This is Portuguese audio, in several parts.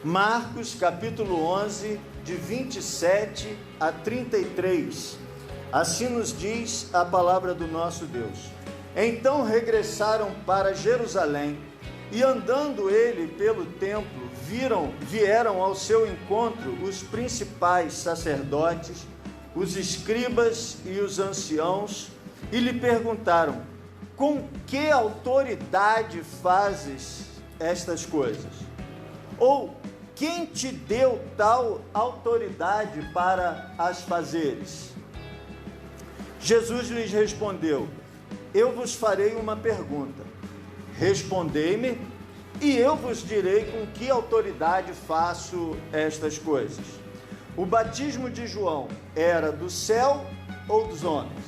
Marcos capítulo 11, de 27 a 33. Assim nos diz a palavra do nosso Deus. Então regressaram para Jerusalém, e andando ele pelo templo, vieram ao seu encontro os principais sacerdotes, os escribas e os anciãos, e lhe perguntaram: com que autoridade fazes estas coisas? Ou quem te deu tal autoridade para as fazeres? Jesus lhes respondeu: eu vos farei uma pergunta. Respondei-me, e eu vos direi com que autoridade faço estas coisas. O batismo de João era do céu ou dos homens?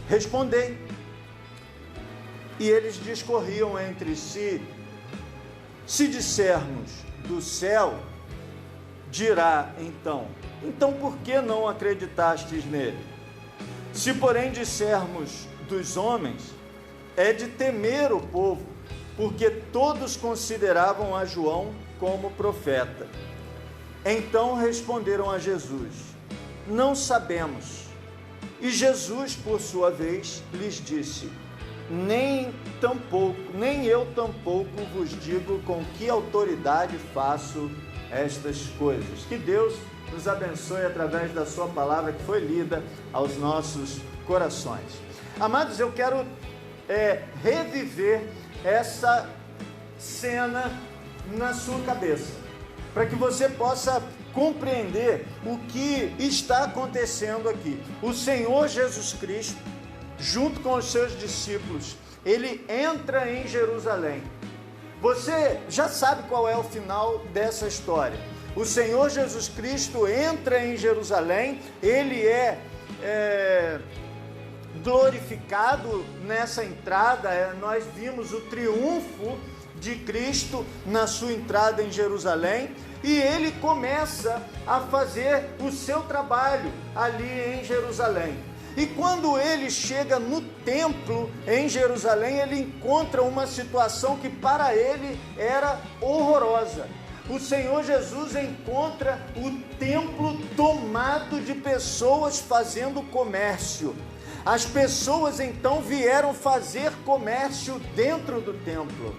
Respondei. E eles discorriam entre si: se dissermos do céu, dirá então por que não acreditastes nele? Se porém dissermos dos homens, é de temer o povo, porque todos consideravam a João como profeta. Então responderam a Jesus: não sabemos. E Jesus, por sua vez, lhes disse: nem eu tampouco vos digo com que autoridade faço estas coisas. Que Deus nos abençoe através da sua palavra que foi lida aos nossos corações. Amados, eu quero reviver essa cena na sua cabeça, para que você possa compreender o que está acontecendo aqui. O Senhor Jesus Cristo, junto com os seus discípulos, ele entra em Jerusalém. Você já sabe qual é o final dessa história. O Senhor Jesus Cristo entra em Jerusalém, ele é glorificado nessa entrada. Nós vimos o triunfo de Cristo na sua entrada em Jerusalém, e ele começa a fazer o seu trabalho ali em Jerusalém. E quando ele chega no templo em Jerusalém, ele encontra uma situação que para ele era horrorosa. O Senhor Jesus encontra o templo tomado de pessoas fazendo comércio. As pessoas então vieram fazer comércio dentro do templo.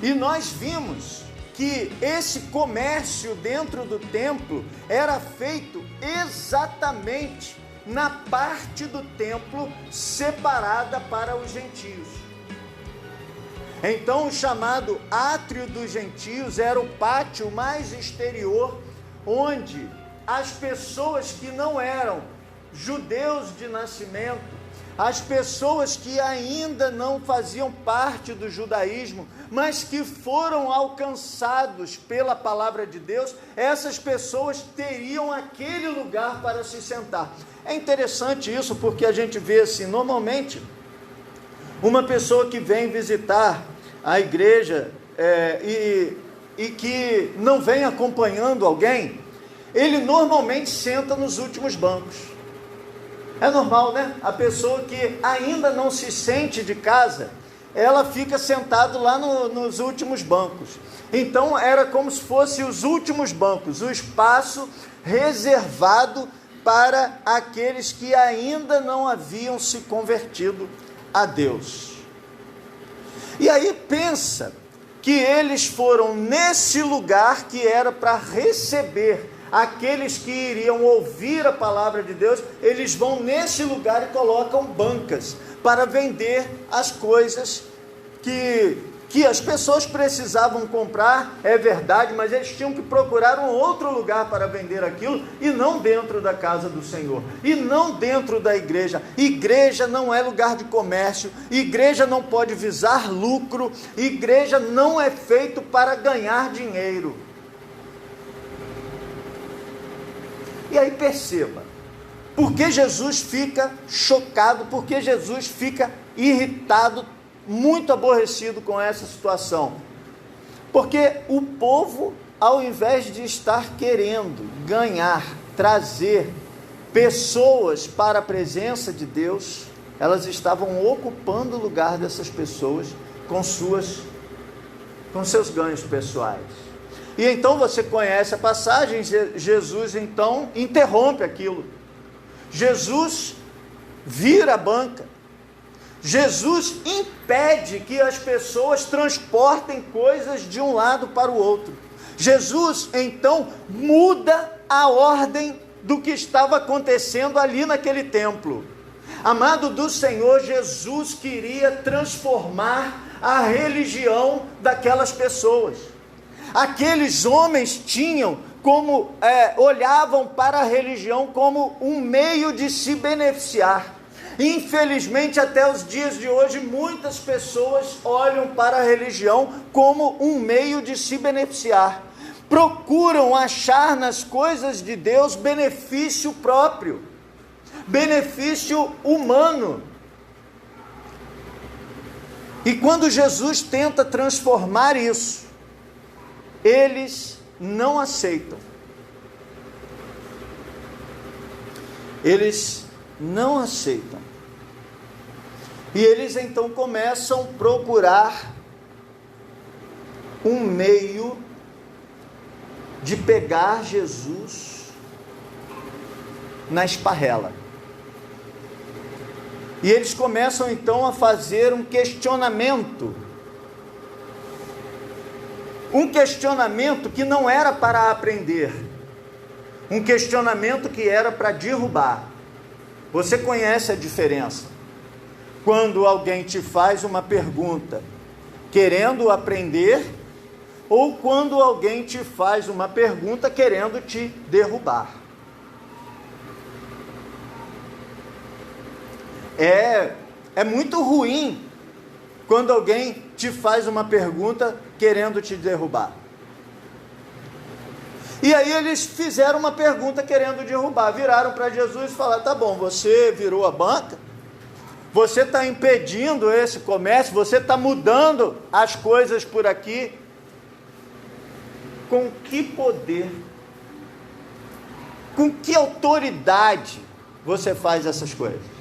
E nós vimos que esse comércio dentro do templo era feito exatamente na parte do templo separada para os gentios. Então, o chamado átrio dos gentios era o pátio mais exterior, onde as pessoas que não eram judeus de nascimento, as pessoas que ainda não faziam parte do judaísmo, mas que foram alcançados pela palavra de Deus, essas pessoas teriam aquele lugar para se sentar. É interessante isso, porque a gente vê assim, normalmente, uma pessoa que vem visitar a igreja e que não vem acompanhando alguém, ele normalmente senta nos últimos bancos. É normal, né? A pessoa que ainda não se sente de casa, ela fica sentada lá nos últimos bancos. Então era como se fosse os últimos bancos, o espaço reservado para aqueles que ainda não haviam se convertido a Deus. E aí pensa que eles foram nesse lugar que era para receber aqueles que iriam ouvir a palavra de Deus. Eles vão nesse lugar e colocam bancas para vender as coisas que as pessoas precisavam comprar, é verdade, mas eles tinham que procurar um outro lugar para vender aquilo, e não dentro da casa do Senhor, e não dentro da igreja. Igreja não é lugar de comércio, igreja não pode visar lucro, igreja não é feito para ganhar dinheiro. E aí perceba, por que Jesus fica chocado, por que Jesus fica irritado, muito aborrecido com essa situação? Porque o povo, ao invés de estar querendo ganhar, trazer pessoas para a presença de Deus, elas estavam ocupando o lugar dessas pessoas com com seus ganhos pessoais. E então você conhece a passagem, Jesus então interrompe aquilo. Jesus vira a banca. Jesus impede que as pessoas transportem coisas de um lado para o outro. Jesus então muda a ordem do que estava acontecendo ali naquele templo. Amado do Senhor, Jesus queria transformar a religião daquelas pessoas. Aqueles homens tinham olhavam para a religião como um meio de se beneficiar. Infelizmente, até os dias de hoje, muitas pessoas olham para a religião como um meio de se beneficiar. Procuram achar nas coisas de Deus benefício próprio, benefício humano. E quando Jesus tenta transformar isso, eles não aceitam. Eles não aceitam. E eles então começam a procurar um meio de pegar Jesus na esparrela. E eles começam então a fazer um questionamento. Um questionamento que não era para aprender. Um questionamento que era para derrubar. Você conhece a diferença? Quando alguém te faz uma pergunta querendo aprender, ou quando alguém te faz uma pergunta querendo te derrubar. É muito ruim quando alguém te faz uma pergunta querendo te derrubar. E aí eles fizeram uma pergunta querendo derrubar, viraram para Jesus e falaram: tá bom, você virou a banca, você está impedindo esse comércio, você está mudando as coisas por aqui. Com que poder, com que autoridade você faz essas coisas?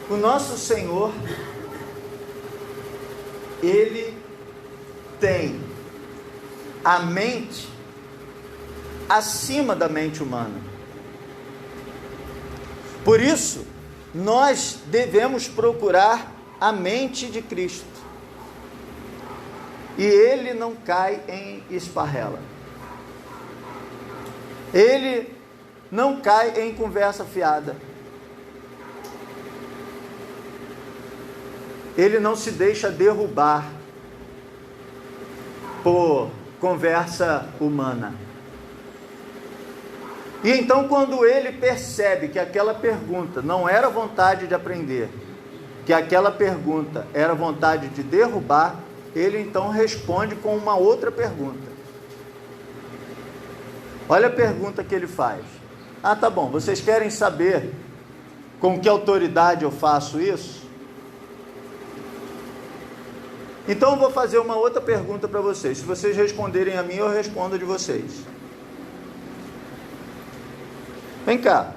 O nosso Senhor, Ele tem a mente acima da mente humana. Por isso, nós devemos procurar a mente de Cristo. E Ele não cai em esparrela. Ele não cai em conversa fiada. Ele não se deixa derrubar por conversa humana. E então, quando ele percebe que aquela pergunta não era vontade de aprender, que aquela pergunta era vontade de derrubar, ele então responde com uma outra pergunta. Olha a pergunta que ele faz. Ah, tá bom, vocês querem saber com que autoridade eu faço isso? Então eu vou fazer uma outra pergunta para vocês. Se vocês responderem a mim, eu respondo de vocês. Vem cá.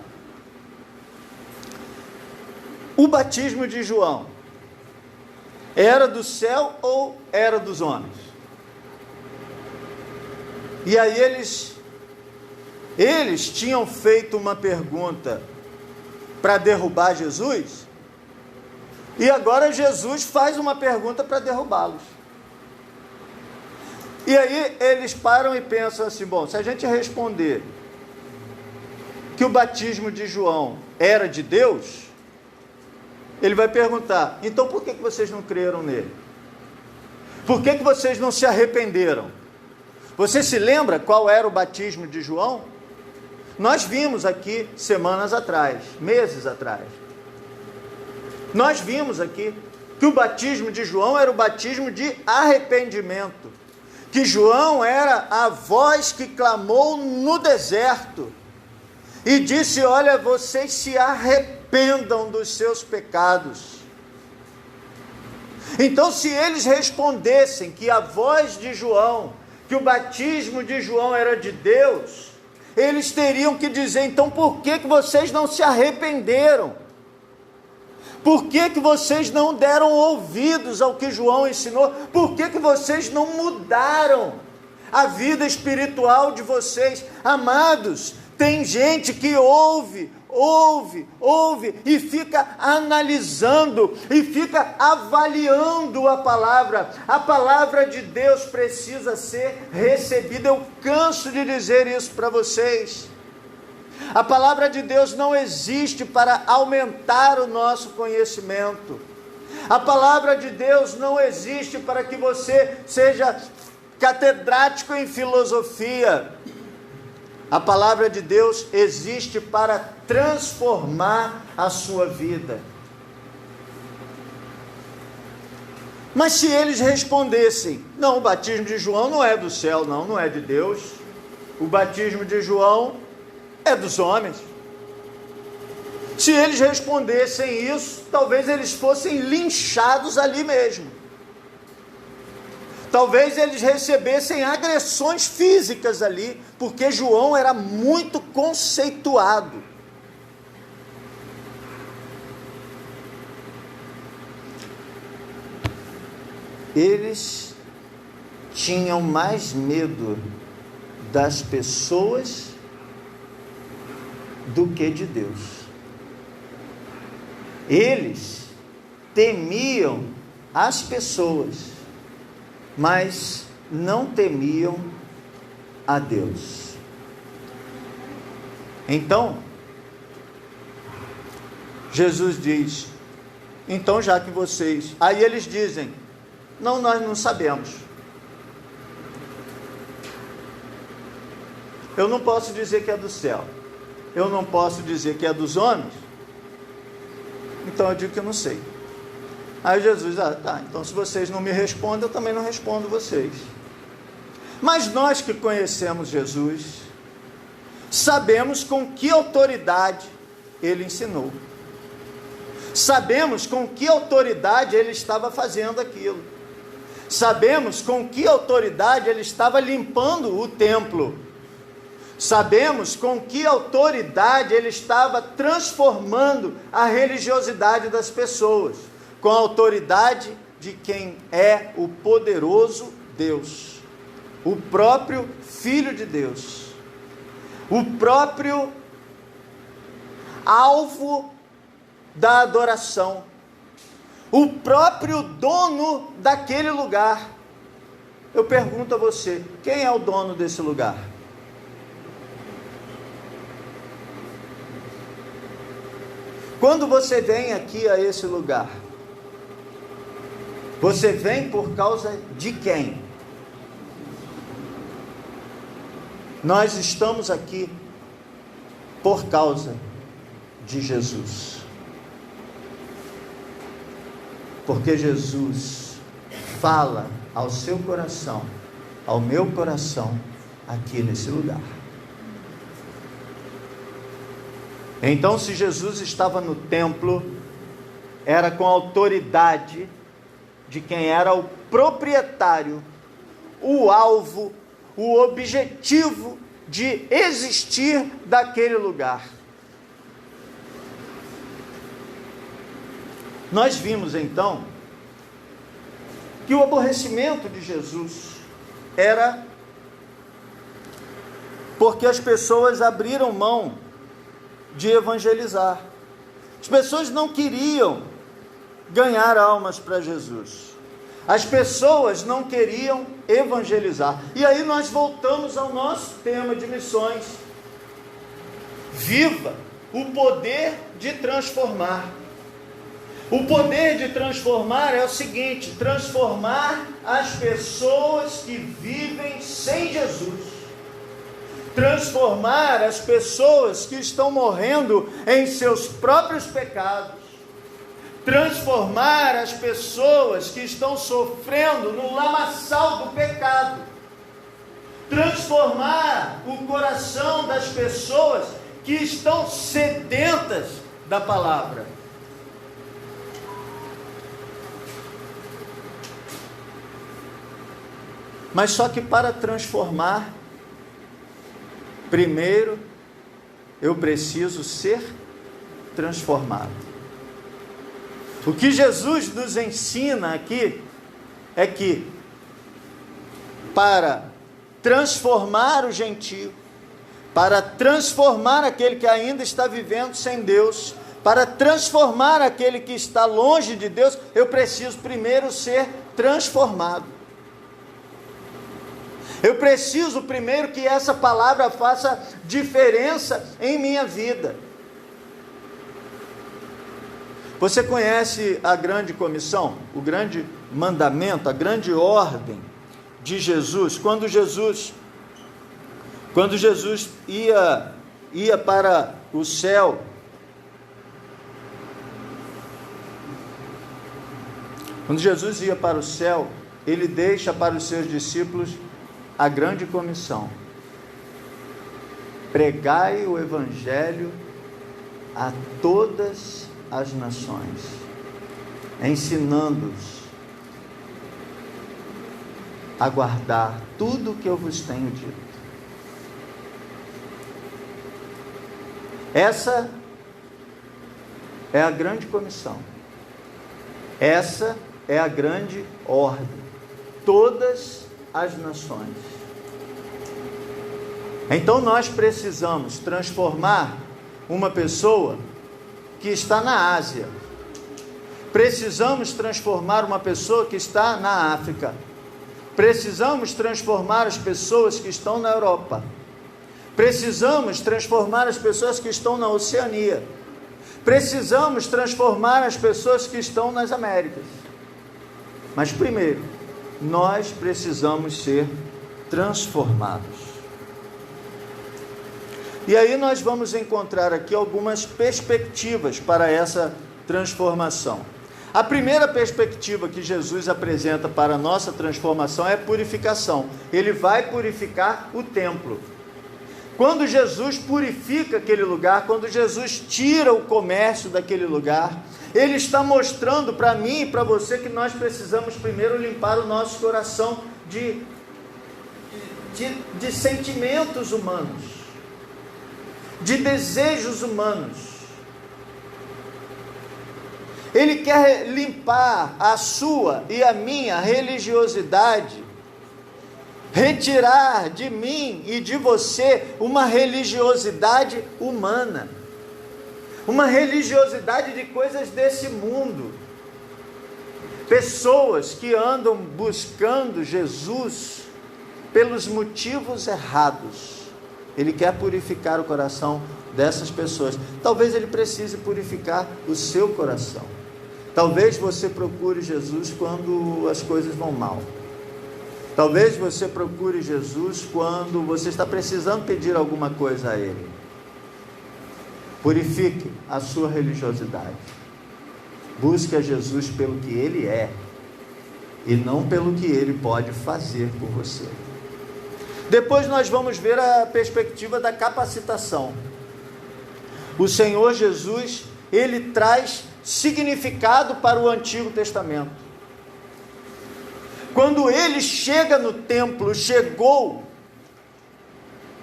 O batismo de João era do céu ou era dos homens? E aí eles tinham feito uma pergunta para derrubar Jesus, e agora Jesus faz uma pergunta para derrubá-los. E aí eles param e pensam assim: bom, se a gente responder que o batismo de João era de Deus, ele vai perguntar: então por que vocês não creram nele? Por que vocês não se arrependeram? Você se lembra qual era o batismo de João? Nós vimos aqui semanas atrás, meses atrás. Nós vimos aqui que o batismo de João era o batismo de arrependimento. Que João era a voz que clamou no deserto e disse: olha, vocês se arrependam dos seus pecados. Então, se eles respondessem que a voz de João, que o batismo de João era de Deus, eles teriam que dizer: então por que vocês não se arrependeram? Por que que vocês não deram ouvidos ao que João ensinou? Por que que vocês não mudaram a vida espiritual de vocês? Amados, tem gente que ouve e fica analisando e fica avaliando a palavra. A palavra de Deus precisa ser recebida. Eu canso de dizer isso para vocês. A palavra de Deus não existe para aumentar o nosso conhecimento. A palavra de Deus não existe para que você seja catedrático em filosofia. A palavra de Deus existe para transformar a sua vida. Mas se eles respondessem: não, o batismo de João não é do céu, não é de Deus. O batismo de João é dos homens. Se eles respondessem isso, talvez eles fossem linchados ali mesmo. Talvez eles recebessem agressões físicas ali, porque João era muito conceituado. Eles tinham mais medo das pessoas do que de Deus. Eles temiam as pessoas, mas não temiam a Deus. Então, Jesus diz: então já que vocês... Aí eles dizem: não, nós não sabemos. Eu não posso dizer que é do céu. Eu não posso dizer que é dos homens. Então eu digo que eu não sei. Aí Jesus: tá, então se vocês não me respondem, eu também não respondo vocês. Mas nós que conhecemos Jesus, sabemos com que autoridade ele ensinou. Sabemos com que autoridade ele estava fazendo aquilo. Sabemos com que autoridade ele estava limpando o templo. Sabemos com que autoridade ele estava transformando a religiosidade das pessoas, com a autoridade de quem é o poderoso Deus, o próprio Filho de Deus, o próprio alvo da adoração, o próprio dono daquele lugar. Eu pergunto a você: quem é o dono desse lugar? Quando você vem aqui a esse lugar, você vem por causa de quem? Nós estamos aqui por causa de Jesus. Porque Jesus fala ao seu coração, ao meu coração, aqui nesse lugar. Então, se Jesus estava no templo, era com a autoridade de quem era o proprietário, o alvo, o objetivo de existir daquele lugar. Nós vimos então que o aborrecimento de Jesus era porque as pessoas abriram mão de evangelizar. As pessoas não queriam ganhar almas para Jesus. As pessoas não queriam evangelizar. E aí nós voltamos ao nosso tema de missões. Viva o poder de transformar. O poder de transformar é o seguinte: transformar as pessoas que vivem sem Jesus. Transformar as pessoas que estão morrendo em seus próprios pecados. Transformar as pessoas que estão sofrendo no lamaçal do pecado. Transformar o coração das pessoas que estão sedentas da palavra. Mas só que para transformar, primeiro eu preciso ser transformado. O que Jesus nos ensina aqui é que para transformar o gentio, para transformar aquele que ainda está vivendo sem Deus, para transformar aquele que está longe de Deus, eu preciso primeiro ser transformado. Eu preciso primeiro que essa palavra faça diferença em minha vida. Você conhece a grande comissão, o grande mandamento, a grande ordem de Jesus? Quando Jesus ia para o céu, ele deixa para os seus discípulos a grande comissão: pregai o evangelho a todas as nações, ensinando-os a guardar tudo o que eu vos tenho dito. Essa é a grande comissão. Essa é a grande ordem. Todas as nações. Então nós precisamos transformar uma pessoa que está na Ásia. Precisamos transformar uma pessoa que está na África. Precisamos transformar as pessoas que estão na Europa. Precisamos transformar as pessoas que estão na Oceania. Precisamos transformar as pessoas que estão nas Américas. Mas primeiro, nós precisamos ser transformados. E aí nós vamos encontrar aqui algumas perspectivas para essa transformação. A primeira perspectiva que Jesus apresenta para a nossa transformação é a purificação. Ele vai purificar o templo. Quando Jesus purifica aquele lugar, quando Jesus tira o comércio daquele lugar, Ele está mostrando para mim e para você que nós precisamos primeiro limpar o nosso coração de sentimentos humanos, de desejos humanos. Ele quer limpar a sua e a minha religiosidade, retirar de mim e de você uma religiosidade humana, uma religiosidade de coisas desse mundo, pessoas que andam buscando Jesus pelos motivos errados. Ele quer purificar o coração dessas pessoas. Talvez Ele precise purificar o seu coração. Talvez você procure Jesus quando as coisas vão mal. Talvez você procure Jesus quando você está precisando pedir alguma coisa a Ele. Purifique a sua religiosidade. Busque a Jesus pelo que Ele é e não pelo que Ele pode fazer por você. Depois nós vamos ver a perspectiva da capacitação. O Senhor Jesus, Ele traz significado para o Antigo Testamento. Quando Ele chega no templo, chegou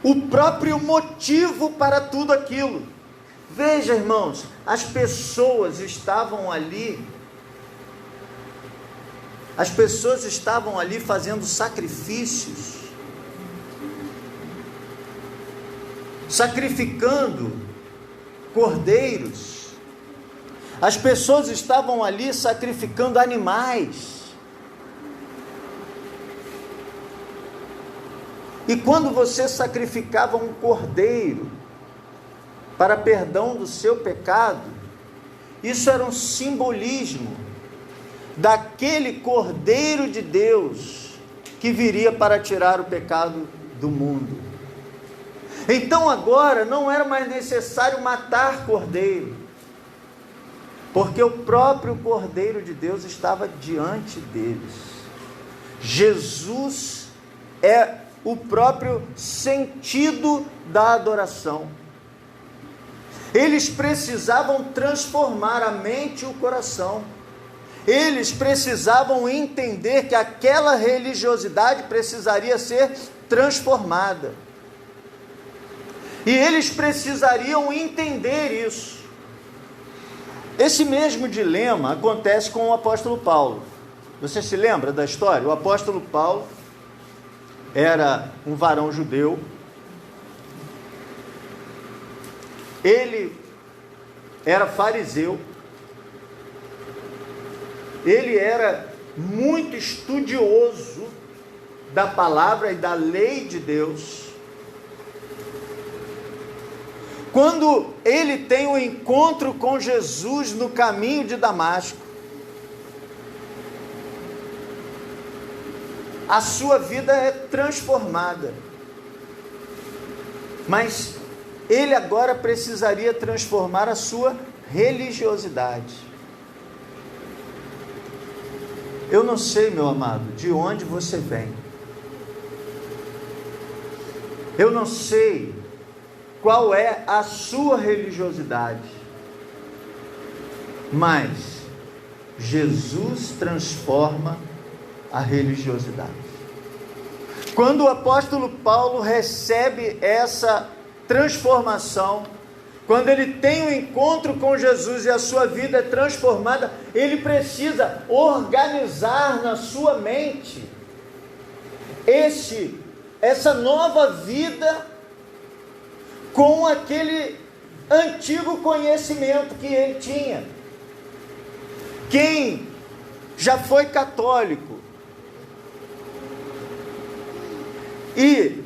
o próprio motivo para tudo aquilo. Veja, irmãos, as pessoas estavam ali fazendo sacrifícios, sacrificando cordeiros. As pessoas estavam ali sacrificando animais. E quando você sacrificava um cordeiro para perdão do seu pecado, isso era um simbolismo daquele Cordeiro de Deus que viria para tirar o pecado do mundo. Então agora não era mais necessário matar cordeiro, porque o próprio Cordeiro de Deus estava diante deles. Jesus é o próprio sentido da adoração. Eles precisavam transformar a mente e o coração. Eles precisavam entender que aquela religiosidade precisaria ser transformada. E eles precisariam entender isso. Esse mesmo dilema acontece com o apóstolo Paulo. Você se lembra da história? O apóstolo Paulo era um varão judeu. Ele era fariseu. Ele era muito estudioso da palavra e da lei de Deus. Quando ele tem um encontro com Jesus no caminho de Damasco, a sua vida é transformada. Mas ele agora precisaria transformar a sua religiosidade. Eu não sei, meu amado, de onde você vem. Eu não sei qual é a sua religiosidade. Mas Jesus transforma a religiosidade. Quando o apóstolo Paulo recebe essa transformação, quando ele tem um encontro com Jesus e a sua vida é transformada, ele precisa organizar na sua mente essa nova vida com aquele antigo conhecimento que ele tinha. Quem já foi católico e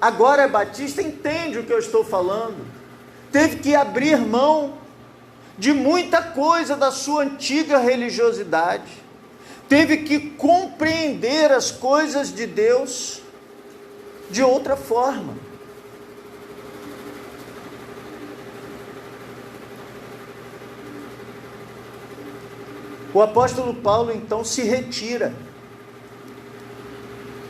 agora é batista, entende o que eu estou falando. Teve que abrir mão de muita coisa da sua antiga religiosidade. Teve que compreender as coisas de Deus de outra forma. O apóstolo Paulo então se retira.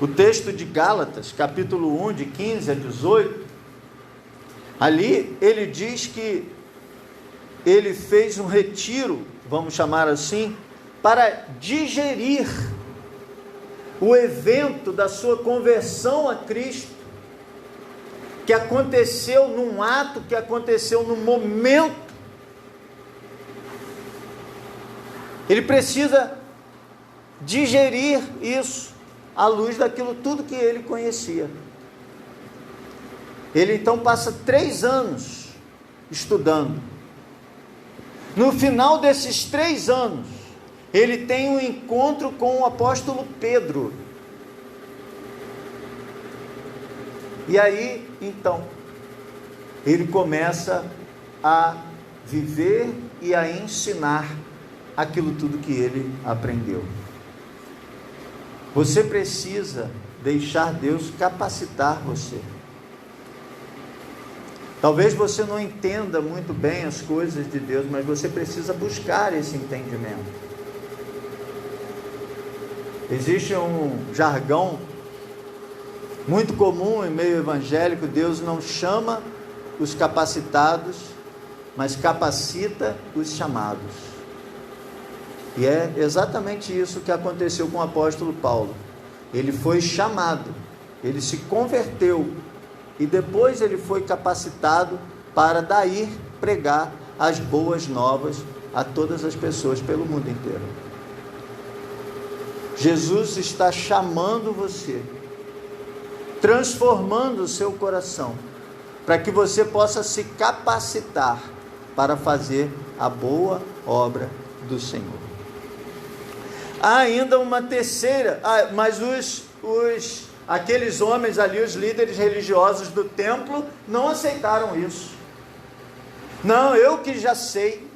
O texto de Gálatas, capítulo 1, de 15 a 18, ali ele diz que ele fez um retiro, vamos chamar assim, para digerir o evento da sua conversão a Cristo, que aconteceu num ato, que aconteceu num momento. Ele precisa digerir isso à luz daquilo tudo que ele conhecia. Ele então passa 3 anos estudando. No final desses 3 anos, ele tem um encontro com o apóstolo Pedro. E aí, então, ele começa a viver e a ensinar aquilo tudo que ele aprendeu. Você precisa deixar Deus capacitar você. Talvez você não entenda muito bem as coisas de Deus, mas você precisa buscar esse entendimento. Existe um jargão muito comum em meio evangélico: Deus não chama os capacitados, mas capacita os chamados. E é exatamente isso que aconteceu com o apóstolo Paulo. Ele foi chamado, ele se converteu, e depois ele foi capacitado para daí pregar as boas novas a todas as pessoas pelo mundo inteiro. Jesus está chamando você, transformando o seu coração, para que você possa se capacitar para fazer a boa obra do Senhor. Há ainda uma terceira, mas aqueles homens ali, os líderes religiosos do templo, não aceitaram isso. Não, eu que já sei,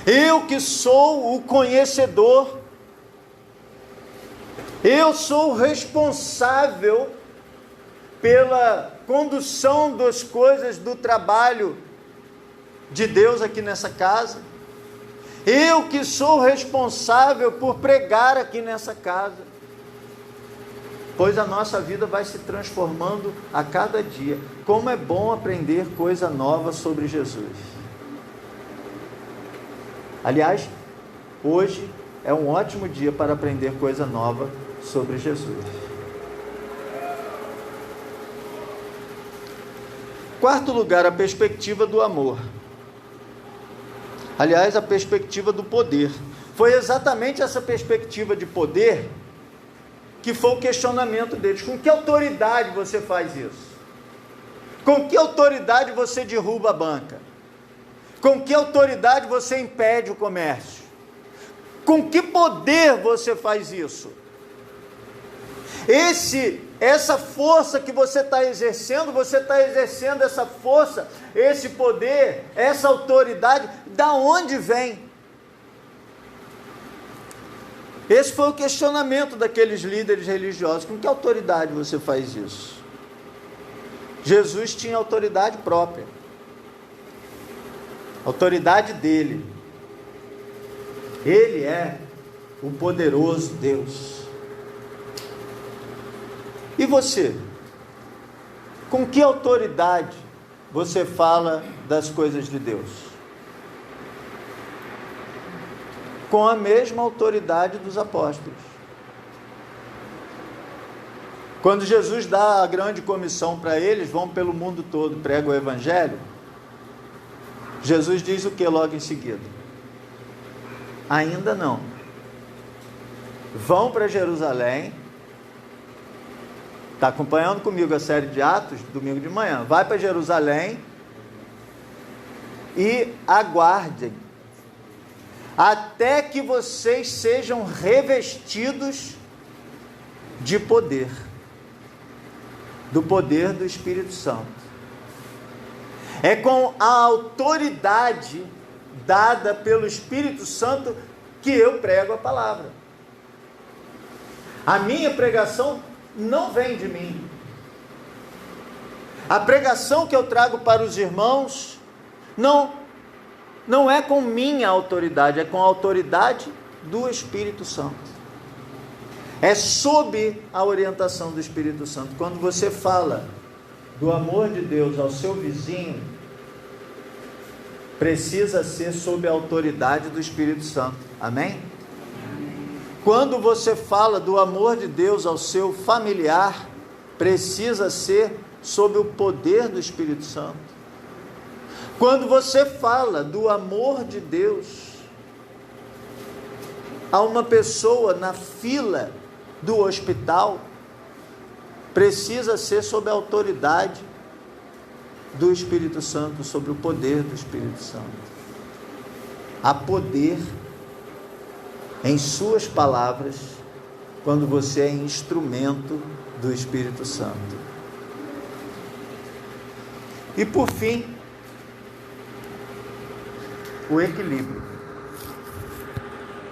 eu que sou o conhecedor, eu sou o responsável pela condução das coisas do trabalho de Deus aqui nessa casa, eu que sou responsável por pregar aqui nessa casa. Pois a nossa vida vai se transformando a cada dia. Como é bom aprender coisa nova sobre Jesus. Aliás, hoje é um ótimo dia para aprender coisa nova sobre Jesus. Quarto lugar, a perspectiva do amor. Aliás, a perspectiva do poder. Foi exatamente essa perspectiva de poder que foi o questionamento deles. Com que autoridade você faz isso? Com que autoridade você derruba a banca? Com que autoridade você impede o comércio? Com que poder você faz isso? Essa força que você está exercendo essa força, esse poder, essa autoridade, da onde vem? Esse foi o questionamento daqueles líderes religiosos. Com que autoridade você faz isso? Jesus tinha autoridade própria, autoridade dele. Ele é o poderoso Deus. E você? Com que autoridade você fala das coisas de Deus? Com a mesma autoridade dos apóstolos. Quando Jesus dá a grande comissão para eles, vão pelo mundo todo, pregam o evangelho, Jesus diz o que logo em seguida? Ainda não. Vão para Jerusalém. Está acompanhando comigo a série de Atos, domingo de manhã. Vai para Jerusalém e aguardem até que vocês sejam revestidos de poder, do poder do Espírito Santo. É com a autoridade dada pelo Espírito Santo que eu prego a palavra. A minha pregação não vem de mim. A pregação que eu trago para os irmãos não é com minha autoridade, é com a autoridade do Espírito Santo. É sob a orientação do Espírito Santo. Quando você fala do amor de Deus ao seu vizinho, precisa ser sob a autoridade do Espírito Santo. Amém? Quando você fala do amor de Deus ao seu familiar, precisa ser sob o poder do Espírito Santo. Quando você fala do amor de Deus a uma pessoa na fila do hospital, precisa ser sob a autoridade do Espírito Santo, sobre o poder do Espírito Santo. Há poder em suas palavras quando você é instrumento do Espírito Santo. E por fim, o equilíbrio.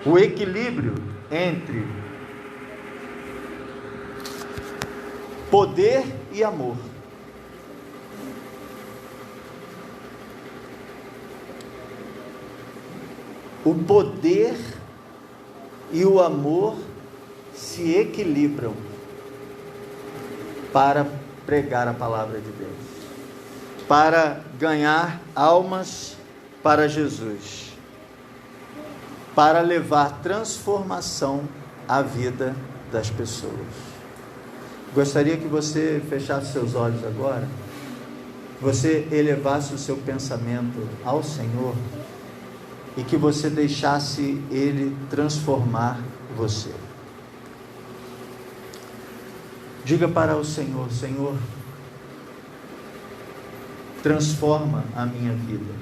O equilíbrio entre poder e amor. O poder e o amor se equilibram para pregar a palavra de Deus, para ganhar almas para Jesus, para levar transformação à vida das pessoas. Gostaria que você fechasse seus olhos agora, você elevasse o seu pensamento ao Senhor e que você deixasse Ele transformar você. Diga para o Senhor: Senhor, transforma a minha vida.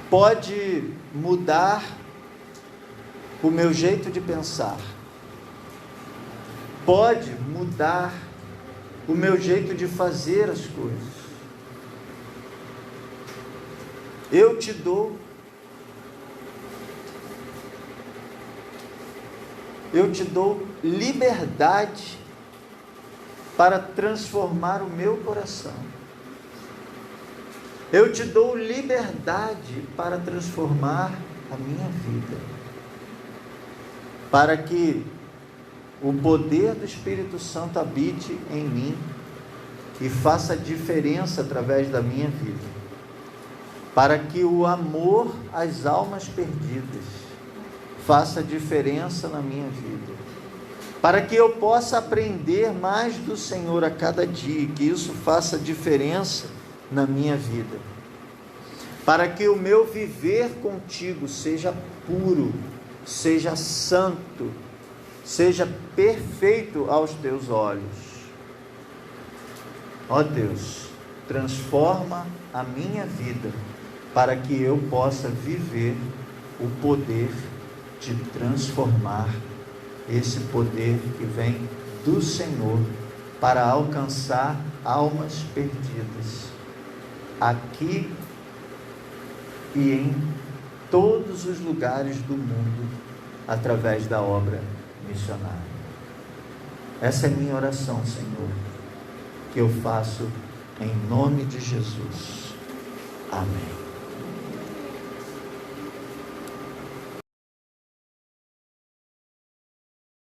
Pode mudar o meu jeito de pensar, pode mudar o meu jeito de fazer as coisas. Eu te dou liberdade para transformar o meu coração. Eu te dou liberdade para transformar a minha vida, para que o poder do Espírito Santo habite em mim e faça diferença através da minha vida, para que o amor às almas perdidas faça diferença na minha vida, para que eu possa aprender mais do Senhor a cada dia, que isso faça diferença na minha vida, para que o meu viver contigo seja puro, seja santo, seja perfeito aos teus olhos. Ó Deus, transforma a minha vida para que eu possa viver o poder de transformar, esse poder que vem do Senhor para alcançar almas perdidas aqui e em todos os lugares do mundo através da obra missionária. Essa é minha oração, Senhor, que eu faço em nome de Jesus. Amém.